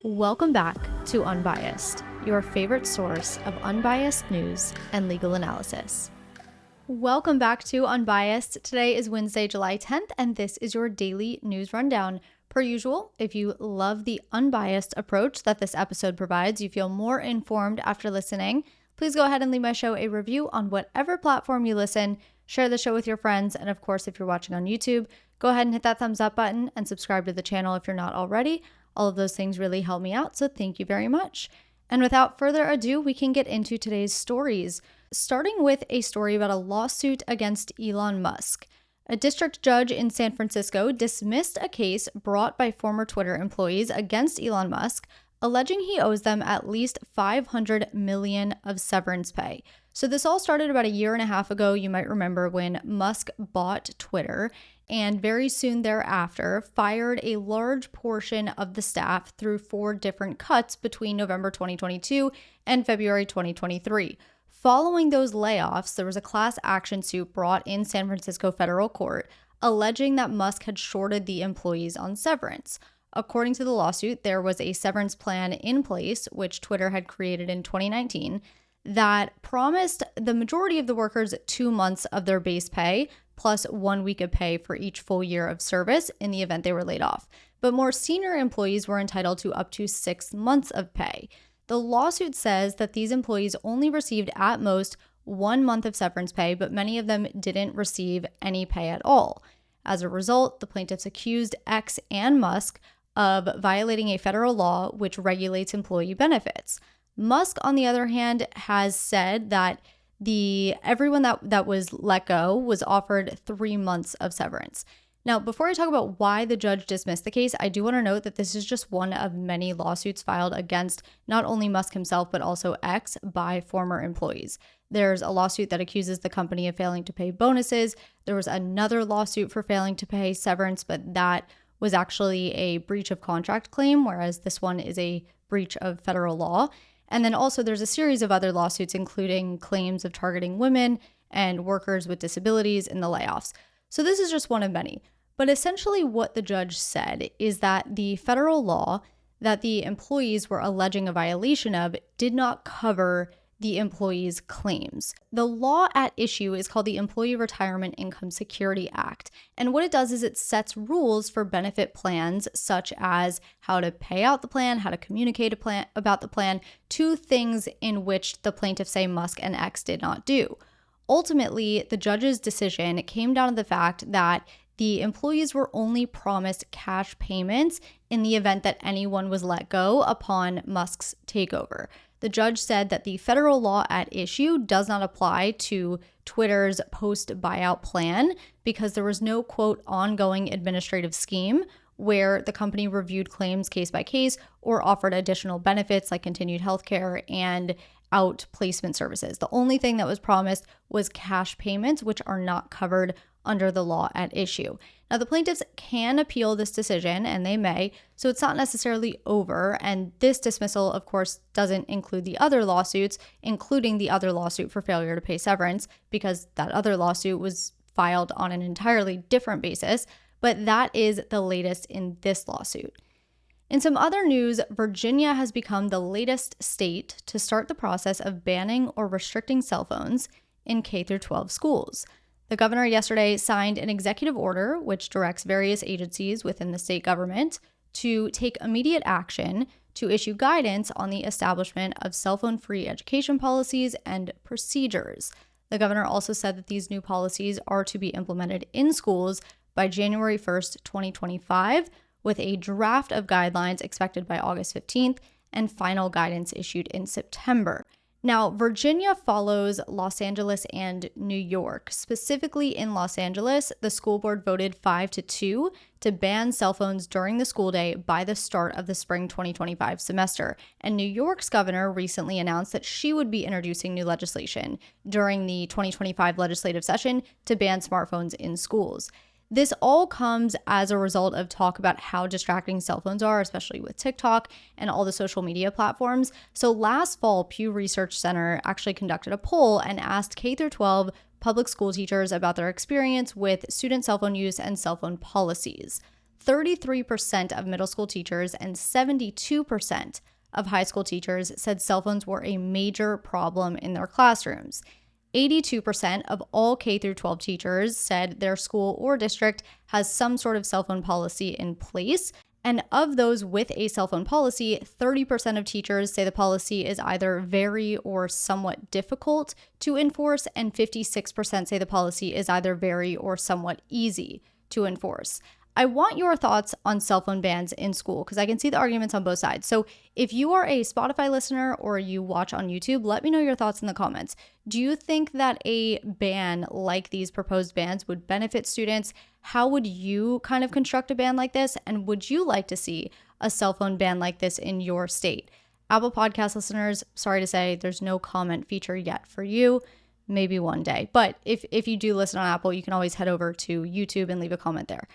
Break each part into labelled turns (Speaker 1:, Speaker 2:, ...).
Speaker 1: Welcome back to Unbiased, your favorite source of unbiased news and legal analysis. Welcome back to Unbiased. Today is Wednesday, July 10th, and this is your daily news rundown. Per usual, if you love the unbiased approach that this episode provides, you feel more informed after listening, please go ahead and leave my show a review on whatever platform you listen, share the show with your friends, and of course, if you're watching on YouTube, go ahead and hit that thumbs up button and subscribe to the channel if you're not already. All of those things really help me out, so thank you very much. And without further ado, we can get into today's stories, starting with a story about a lawsuit against Elon Musk. A district judge in San Francisco dismissed a case brought by former Twitter employees against Elon Musk, alleging he owes them at least $500 million of severance pay. So this all started about a year and a half ago, you might remember, when Musk bought Twitter, and very soon thereafter fired a large portion of the staff through 4 different cuts between November 2022 and February 2023. Following those layoffs, there was a class action suit brought in San Francisco federal court alleging that Musk had shorted the employees on severance. According to the lawsuit, there was a severance plan in place, which Twitter had created in 2019, that promised the majority of the workers 2 months of their base pay plus 1 week of pay for each full year of service in the event they were laid off. But more senior employees were entitled to up to 6 months of pay. The lawsuit says that these employees only received at most 1 month of severance pay, but many of them didn't receive any pay at all. As a result, the plaintiffs accused X and Musk of violating a federal law which regulates employee benefits. Musk, on the other hand, has said that everyone that was let go was offered 3 months of severance. Now, before I talk about why the judge dismissed the case, I do want to note that this is just one of many lawsuits filed against not only Musk himself, but also X by former employees. There's a lawsuit that accuses the company of failing to pay bonuses. There was another lawsuit for failing to pay severance, but that was actually a breach of contract claim, whereas this one is a breach of federal law. And then also there's a series of other lawsuits, including claims of targeting women and workers with disabilities in the layoffs. So this is just one of many. But essentially what the judge said is that the federal law that the employees were alleging a violation of did not cover the employees' claims. The law at issue is called the Employee Retirement Income Security Act. And what it does is it sets rules for benefit plans, such as how to pay out the plan, how to communicate about the plan, 2 things in which the plaintiffs say Musk and X did not do. Ultimately, the judge's decision came down to the fact that the employees were only promised cash payments in the event that anyone was let go upon Musk's takeover. The judge said that the federal law at issue does not apply to Twitter's post-buyout plan because there was no, quote, ongoing administrative scheme where the company reviewed claims case by case or offered additional benefits like continued healthcare and outplacement services. The only thing that was promised was cash payments, which are not covered under the law at issue. Now, the plaintiffs can appeal this decision, and they may, so it's not necessarily over, and this dismissal, of course, doesn't include the other lawsuits, including the other lawsuit for failure to pay severance, because that other lawsuit was filed on an entirely different basis, but that is the latest in this lawsuit. In some other news, Virginia has become the latest state to start the process of banning or restricting cell phones in K-12 schools. The governor yesterday signed an executive order which directs various agencies within the state government to take immediate action to issue guidance on the establishment of cell phone-free education policies and procedures. The governor also said that these new policies are to be implemented in schools by January 1st, 2025, with a draft of guidelines expected by August 15th and final guidance issued in September. Now, Virginia follows Los Angeles and New York. Specifically in Los Angeles, the school board voted 5-2 to ban cell phones during the school day by the start of the spring 2025 semester. And New York's governor recently announced that she would be introducing new legislation during the 2025 legislative session to ban smartphones in schools. This all comes as a result of talk about how distracting cell phones are, especially with TikTok and all the social media platforms. So last fall, Pew Research Center actually conducted a poll and asked K-12 public school teachers about their experience with student cell phone use and cell phone policies. 33% of middle school teachers and 72% of high school teachers said cell phones were a major problem in their classrooms. 82% of all K through 12 teachers said their school or district has some sort of cell phone policy in place. And of those with a cell phone policy, 30% of teachers say the policy is either very or somewhat difficult to enforce, and 56% say the policy is either very or somewhat easy to enforce. I want your thoughts on cell phone bans in school because I can see the arguments on both sides. So if you are a Spotify listener or you watch on YouTube, let me know your thoughts in the comments. Do you think that a ban like these proposed bans would benefit students? How would you kind of construct a ban like this? And would you like to see a cell phone ban like this in your state? Apple Podcast listeners, sorry to say, there's no comment feature yet for you. Maybe one day. But if you do listen on Apple, you can always head over to YouTube and leave a comment there.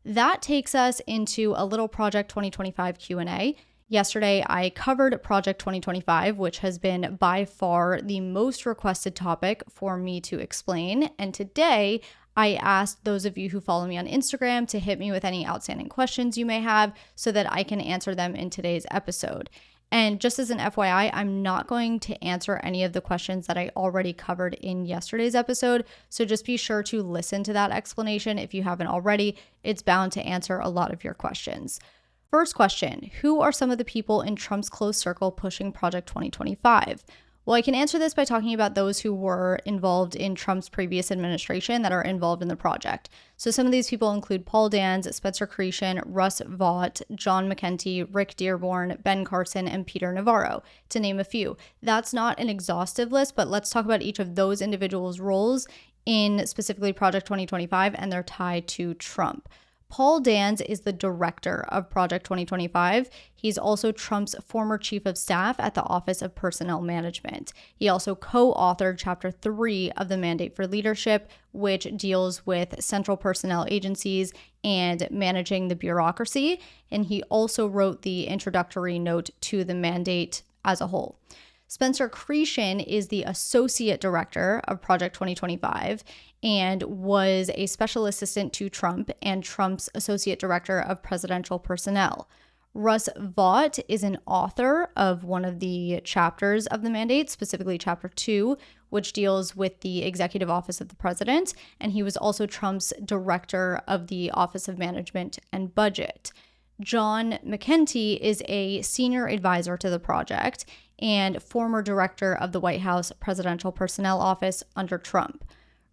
Speaker 1: That takes us into a little Project 2025 Q&A. Yesterday, I covered Project 2025, which has been by far the most requested topic for me to explain. And today, I asked those of you who follow me on Instagram to hit me with any outstanding questions you may have so that I can answer them in today's episode. And just as an FYI, I'm not going to answer any of the questions that I already covered in yesterday's episode. So just be sure to listen to that explanation if you haven't already. It's bound to answer a lot of your questions. First question, who are some of the people in Trump's close circle pushing Project 2025? Well, I can answer this by talking about those who were involved in Trump's previous administration that are involved in the project. So some of these people include Paul Dans, Spencer Creation, Russ Vought, John McEntee, Rick Dearborn, Ben Carson, and Peter Navarro, to name a few. That's not an exhaustive list, but let's talk about each of those individuals' roles in specifically Project 2025 and their tie to Trump. Paul Dans is the director of Project 2025. He's also Trump's former chief of staff at the Office of Personnel Management. He also co-authored Chapter 3 of the Mandate for Leadership, which deals with central personnel agencies and managing the bureaucracy. And he also wrote the introductory note to the mandate as a whole. Spencer Creation is the associate director of Project 2025 and was a special assistant to Trump and Trump's associate director of presidential personnel. Russ Vought is an author of one of the chapters of the mandate, specifically Chapter 2, which deals with the executive office of the president, and he was also Trump's director of the Office of Management and Budget. John McEntee is a senior advisor to the project and former director of the White House Presidential Personnel Office under Trump.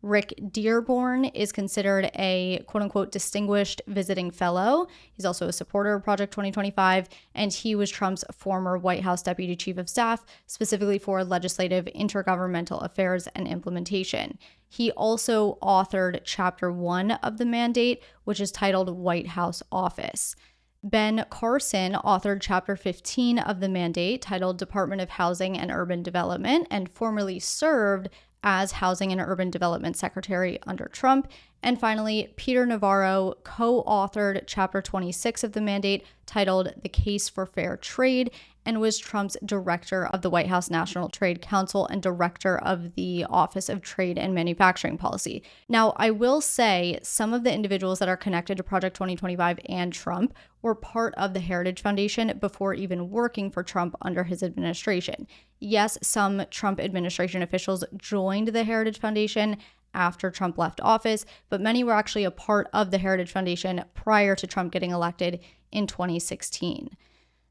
Speaker 1: Rick Dearborn is considered a quote-unquote distinguished visiting fellow. He's also a supporter of Project 2025, and he was Trump's former White House Deputy Chief of Staff, specifically for legislative, intergovernmental affairs, and implementation. He also authored Chapter 1 of the mandate, which is titled White House Office. Ben Carson authored Chapter 15 of the mandate, titled Department of Housing and Urban Development, and formerly served as Housing and Urban Development Secretary under Trump. And finally, Peter Navarro co-authored Chapter 26 of the mandate, titled The Case for Fair Trade, and was Trump's director of the White House National Trade Council and director of the Office of Trade and Manufacturing Policy. Now, I will say some of the individuals that are connected to Project 2025 and Trump were part of the Heritage Foundation before even working for Trump under his administration. Yes, some Trump administration officials joined the Heritage Foundation after Trump left office, but many were actually a part of the Heritage Foundation prior to Trump getting elected in 2016.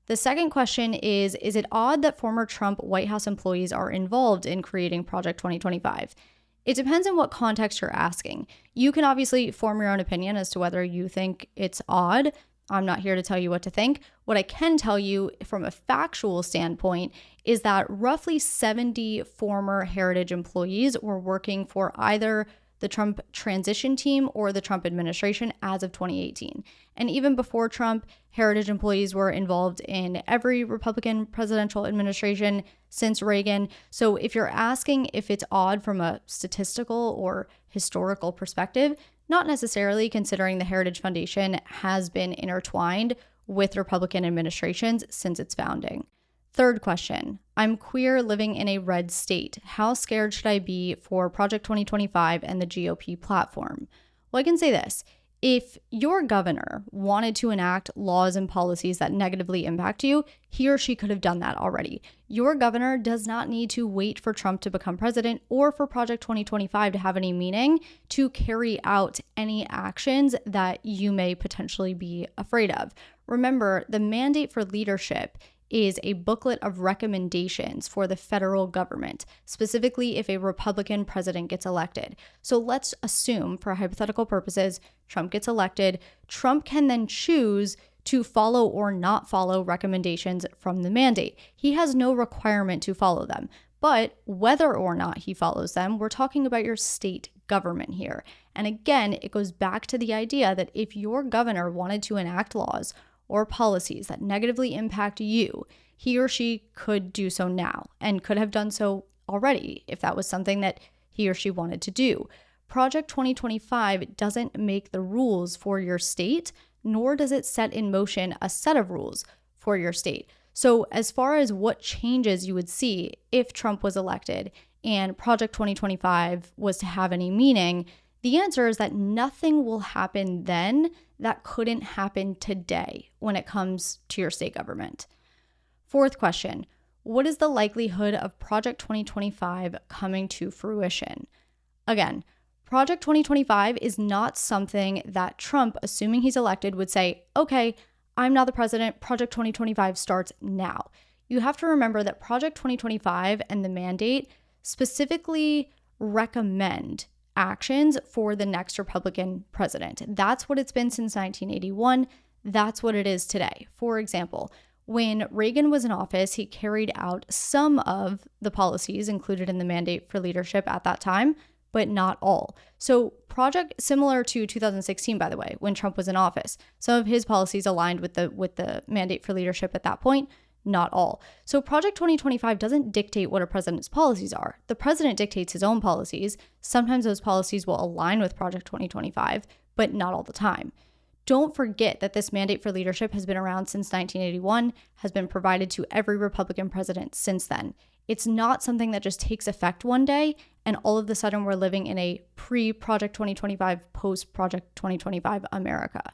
Speaker 1: The second question is it odd that former Trump White House employees are involved in creating Project 2025? It depends on what context you're asking. You can obviously form your own opinion as to whether you think it's odd. I'm not here to tell you what to think. What I can tell you from a factual standpoint is that roughly 70 former Heritage employees were working for either the Trump transition team or the Trump administration as of 2018. And even before Trump, Heritage employees were involved in every Republican presidential administration since Reagan. So if you're asking if it's odd from a statistical or historical perspective, not necessarily, considering the Heritage Foundation has been intertwined with Republican administrations since its founding. Third question, I'm queer living in a red state. How scared should I be for Project 2025 and the GOP platform? Well, I can say this. If your governor wanted to enact laws and policies that negatively impact you, he or she could have done that already. Your governor does not need to wait for Trump to become president or for Project 2025 to have any meaning to carry out any actions that you may potentially be afraid of. Remember, the mandate for leadership is a booklet of recommendations for the federal government, specifically if a Republican president gets elected. So let's assume, for hypothetical purposes, Trump gets elected. Trump can then choose to follow or not follow recommendations from the mandate. He has no requirement to follow them. But whether or not he follows them, we're talking about your state government here. And again, it goes back to the idea that if your governor wanted to enact laws or policies that negatively impact you, he or she could do so now and could have done so already if that was something that he or she wanted to do. Project 2025 doesn't make the rules for your state, nor does it set in motion a set of rules for your state. So as far as what changes you would see if Trump was elected and Project 2025 was to have any meaning, the answer is that nothing will happen then that couldn't happen today when it comes to your state government. Fourth question, what is the likelihood of Project 2025 coming to fruition? Again, Project 2025 is not something that Trump, assuming he's elected, would say, okay, I'm now the president, Project 2025 starts now. You have to remember that Project 2025 and the mandate specifically recommend actions for the next Republican president. That's what it's been since 1981. That's what it is today. For example, when Reagan was in office, he carried out some of the policies included in the mandate for leadership at that time, but not all. So project similar to 2016, by the way, when Trump was in office, some of his policies aligned with the mandate for leadership at that point, not all. So Project 2025 doesn't dictate what a president's policies are. The president dictates his own policies. Sometimes those policies will align with Project 2025, but not all the time. Don't forget that this mandate for leadership has been around since 1981, has been provided to every Republican president since then. It's not something that just takes effect one day and all of a sudden we're living in a pre-Project 2025, post-Project 2025 America.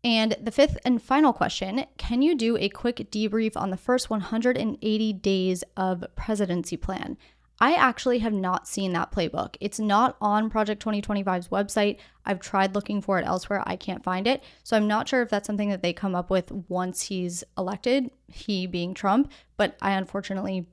Speaker 1: And the fifth and final question, can you do a quick debrief on the first 180 days of presidency plan? I actually have not seen that playbook. It's not on Project 2025's website. I've tried looking for it elsewhere. I can't find it. So I'm not sure if that's something that they come up with once he's elected, he being Trump, but I unfortunately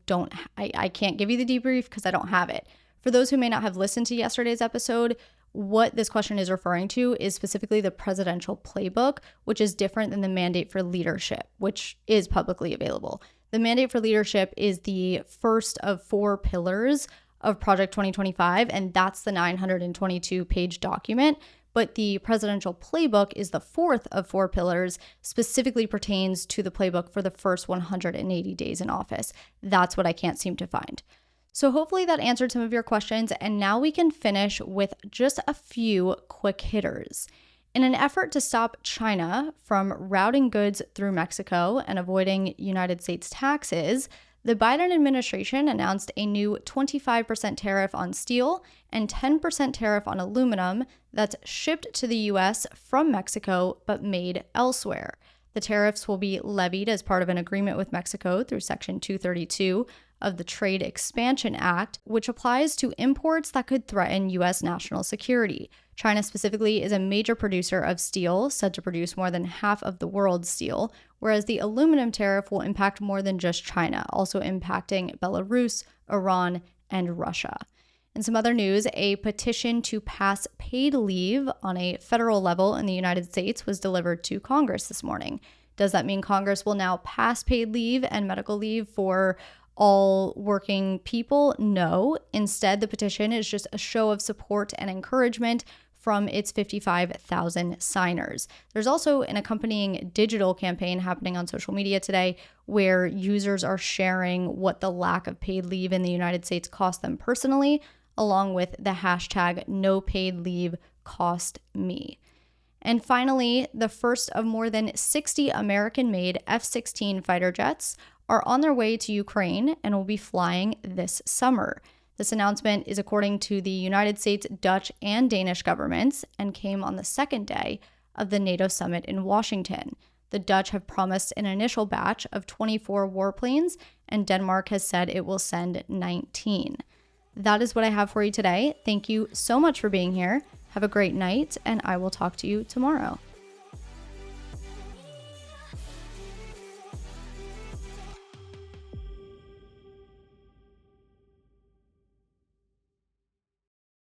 Speaker 1: I can't give you the debrief because I don't have it. For those who may not have listened to yesterday's episode, what this question is referring to is specifically the presidential playbook, which is different than the mandate for leadership, which is publicly available. The mandate for leadership is the first of 4 pillars of Project 2025, and that's the 922-page document. But the presidential playbook is the 4th of 4 pillars, specifically pertains to the playbook for the first 180 days in office. That's what I can't seem to find. So hopefully that answered some of your questions, and now we can finish with just a few quick hitters. In an effort to stop China from routing goods through Mexico and avoiding United States taxes, the Biden administration announced a new 25% tariff on steel and 10% tariff on aluminum that's shipped to the U.S. from Mexico but made elsewhere. The tariffs will be levied as part of an agreement with Mexico through Section 232 of the Trade Expansion Act, which applies to imports that could threaten U.S. national security. China specifically is a major producer of steel, said to produce more than half of the world's steel, whereas the aluminum tariff will impact more than just China, also impacting Belarus, Iran, and Russia. In some other news, a petition to pass paid leave on a federal level in the United States was delivered to Congress this morning. Does that mean Congress will now pass paid leave and medical leave for all working people? No. Instead, the petition is just a show of support and encouragement from its 55,000 signers. There's also an accompanying digital campaign happening on social media today where users are sharing what the lack of paid leave in the United States cost them personally, along with the hashtag #NoPaidLeaveCostMe. And finally, the first of more than 60 American-made F-16 fighter jets are on their way to Ukraine and will be flying this summer. This announcement is according to the United States, Dutch, and Danish governments and came on the second day of the NATO summit in Washington. The Dutch have promised an initial batch of 24 warplanes, and Denmark has said it will send 19. That is what I have for you today. Thank you so much for being here. Have a great night, and I will talk to you tomorrow.